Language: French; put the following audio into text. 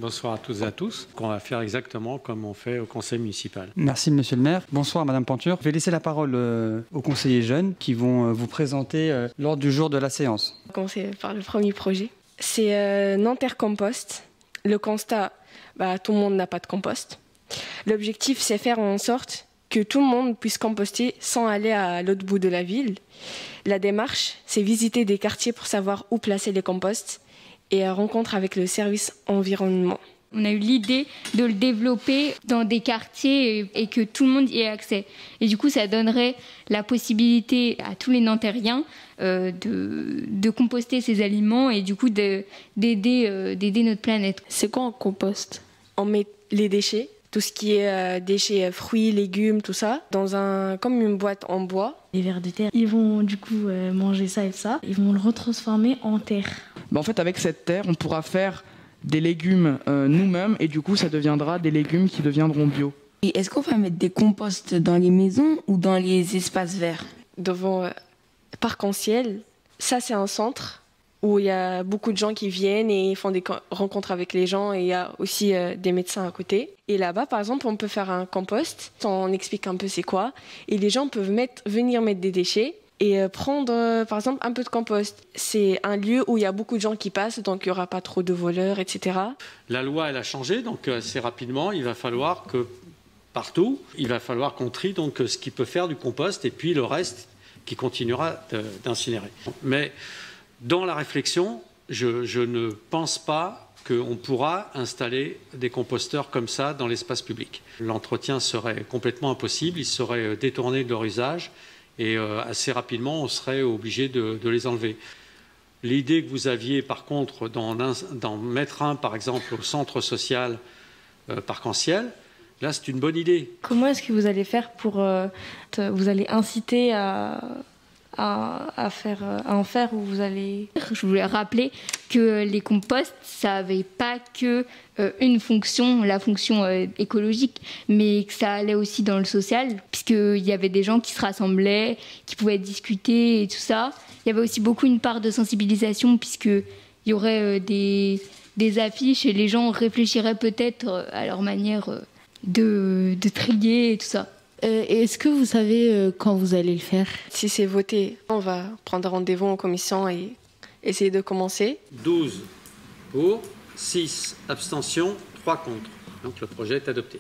Bonsoir à toutes et à tous. On va faire exactement comme on fait au conseil municipal. Merci Monsieur le maire. Bonsoir Madame Panture. Je vais laisser la parole aux conseillers jeunes qui vont vous présenter lors du jour de la séance. On va commencer par le premier projet. C'est Nanterre Compost. Le constat, tout le monde n'a pas de compost. L'objectif, c'est faire en sorte que tout le monde puisse composter sans aller à l'autre bout de la ville. La démarche, c'est visiter des quartiers pour savoir où placer les composts et rencontre avec le service environnement. On a eu l'idée de le développer dans des quartiers et que tout le monde y ait accès. Et du coup, ça donnerait la possibilité à tous les Nantériens de composter ces aliments et du coup d'aider notre planète. C'est quoi un compost? On met les déchets, tout ce qui est déchets, fruits, légumes, tout ça, comme une boîte en bois. Les vers de terre, ils vont du coup manger ça et ça. Ils vont le retransformer en terre. En fait, avec cette terre, on pourra faire des légumes nous-mêmes et du coup, ça deviendra des légumes qui deviendront bio. Et est-ce qu'on va mettre des composts dans les maisons ou dans les espaces verts? Devant Parc-en-Ciel, ça c'est un centre où il y a beaucoup de gens qui viennent et font des rencontres avec les gens et il y a aussi des médecins à côté. Et là-bas, par exemple, on peut faire un compost, on explique un peu c'est quoi, et les gens peuvent venir mettre des déchets et prendre, par exemple, un peu de compost. C'est un lieu où il y a beaucoup de gens qui passent, donc il n'y aura pas trop de voleurs, etc. La loi, elle a changé, donc assez rapidement, il va falloir que partout, il va falloir qu'on trie donc ce qui peut faire du compost et puis le reste qui continuera d'incinérer. Mais dans la réflexion, je ne pense pas qu'on pourra installer des composteurs comme ça dans l'espace public. L'entretien serait complètement impossible, il serait détourné de leur usage et assez rapidement, on serait obligé de les enlever. L'idée que vous aviez, par contre, d'en mettre un, par exemple, au centre social Parc-en-Ciel, là, c'est une bonne idée. Comment est-ce que vous allez faire pour... vous allez inciter à en faire ou vous allez... Je voulais rappeler que les composts, ça n'avait pas que une fonction, la fonction écologique, mais que ça allait aussi dans le social, puisqu'il y avait des gens qui se rassemblaient, qui pouvaient discuter et tout ça. Il y avait aussi beaucoup une part de sensibilisation, puisqu'il y aurait des affiches et les gens réfléchiraient peut-être à leur manière de trier et tout ça. Est-ce que vous savez quand vous allez le faire? Si c'est voté, on va prendre rendez-vous en commission et essayer de commencer. 12 pour, 6 abstentions, 3 contre. Donc le projet est adopté.